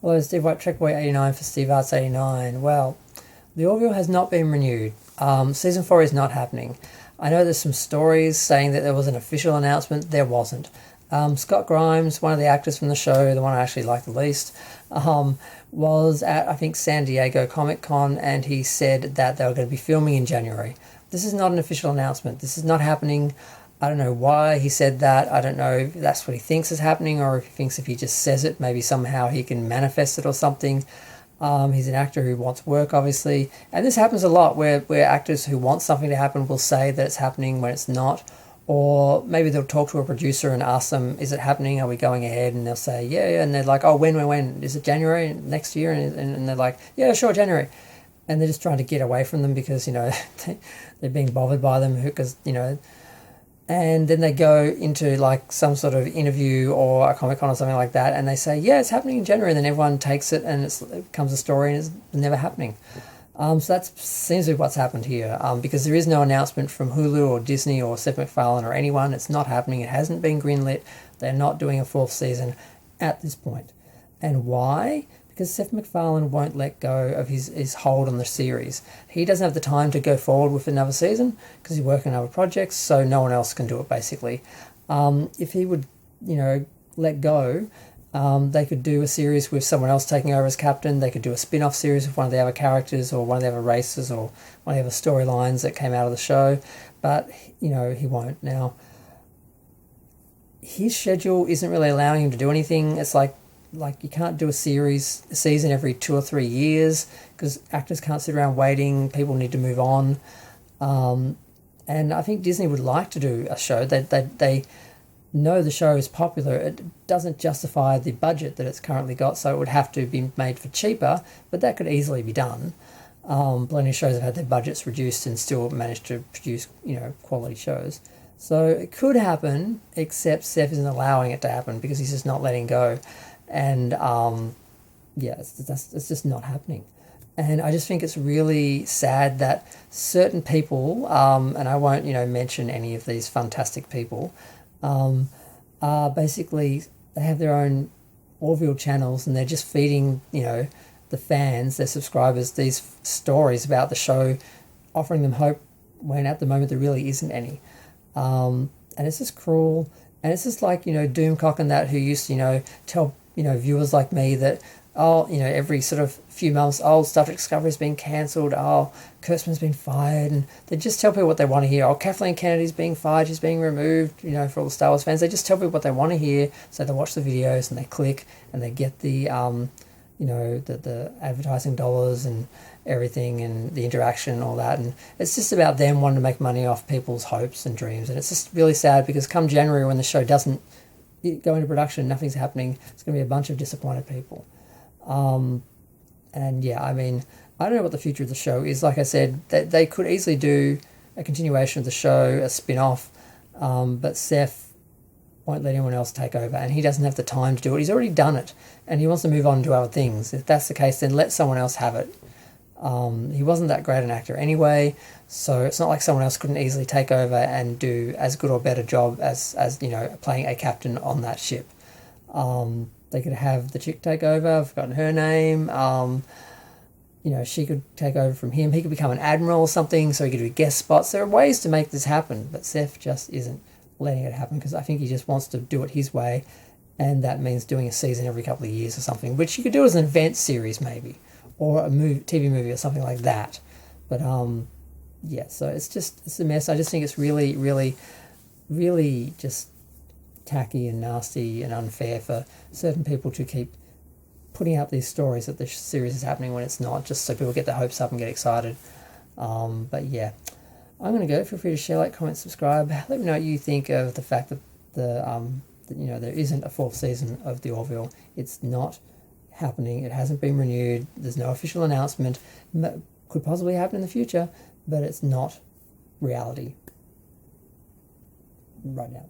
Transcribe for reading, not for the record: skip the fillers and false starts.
Hello, Steve White, Trekboy 89 for Steve Arts 89. Well, the Orville has not been renewed. Season 4 is not happening. I know there's some stories saying that there was an official announcement. There wasn't. Scott Grimes, one of the actors from the show, the one I actually like the least, was at, I think, San Diego Comic Con, and he said that they were going to be filming in January. This is not an official announcement. This is not happening. I don't know why he said that. I don't know if that's what he thinks is happening, or if he thinks if he just says it, maybe somehow he can manifest it or something. He's an actor who wants work, obviously. And this happens a lot where actors who want something to happen will say that it's happening when it's not. Or maybe they'll talk to a producer and ask them, is it happening? Are we going ahead? And they'll say, yeah. And they're like, oh, when? Is it January next year? And they're like, yeah, sure, January. And they're just trying to get away from them because, they're being bothered by them because, and then they go into like some sort of interview or a Comic-Con or something like that, and they say, yeah, it's happening in January, and then everyone takes it and it becomes a story and it's never happening. So that seems to be what's happened here, because there is no announcement from Hulu or Disney or Seth MacFarlane or anyone. It's not happening. It hasn't been greenlit. They're not doing a fourth season at this point. And why? Because Seth MacFarlane won't let go of his hold on the series. He doesn't have the time to go forward with another season because he's working on other projects, so no one else can do it, basically. If he would, let go, they could do a series with someone else taking over as captain. They could do a spin-off series with one of the other characters or one of the other races or one of the other storylines that came out of the show. But, he won't. Now, his schedule isn't really allowing him to do anything. It's like you can't do a season every 2 or 3 years because actors can't sit around waiting. People need to move on. And I think Disney would like to do a show. They know the show is popular. It doesn't justify the budget that it's currently got, so it would have to be made for cheaper, but that could easily be done. Plenty of shows have had their budgets reduced and still managed to produce, quality shows. So it could happen, except Seth isn't allowing it to happen because he's just not letting go. And it's just not happening. And I just think it's really sad that certain people, and I won't, mention any of these fantastic people, are basically, they have their own Orville channels and they're just feeding, the fans, their subscribers, these stories about the show, offering them hope when at the moment there really isn't any. And it's just cruel. And it's just like, Doomcock and that, who used to, tell, viewers like me that, every sort of few months, Star Trek Discovery's been cancelled, Kurtzman's been fired, and they just tell people what they want to hear. Kathleen Kennedy's being fired, she's being removed, for all the Star Wars fans. They just tell people what they want to hear, so they watch the videos and they click and they get the, the advertising dollars and everything and the interaction and all that. And it's just about them wanting to make money off people's hopes and dreams. And it's just really sad because come January, when the show doesn't go into production, nothing's happening, it's going to be a bunch of disappointed people. And yeah, I don't know what the future of the show is. Like I said, they could easily do a continuation of the show, a spin-off, but Seth won't let anyone else take over, and he doesn't have the time to do it. He's already done it, and he wants to move on to other things. If that's the case, then let someone else have it. He wasn't that great an actor anyway, so it's not like someone else couldn't easily take over and do as good or better job as playing a captain on that ship. They could have the chick take over. I've forgotten her name. She could take over from him. He could become an admiral or something, so he could do guest spots. There are ways to make this happen, but Seth just isn't letting it happen because I think he just wants to do it his way, and that means doing a season every couple of years or something, which you could do as an event series maybe, or a TV movie or something like that. But so it's a mess. I just think it's really, really, really just tacky and nasty and unfair for certain people to keep putting out these stories that the series is happening when it's not, just so people get their hopes up and get excited. But yeah, I'm going to go. Feel free to share, like, comment, subscribe. Let me know what you think of the fact that there isn't a fourth season of The Orville. It's not happening. It hasn't been renewed. There's no official announcement. Could possibly happen in the future, but it's not reality right now.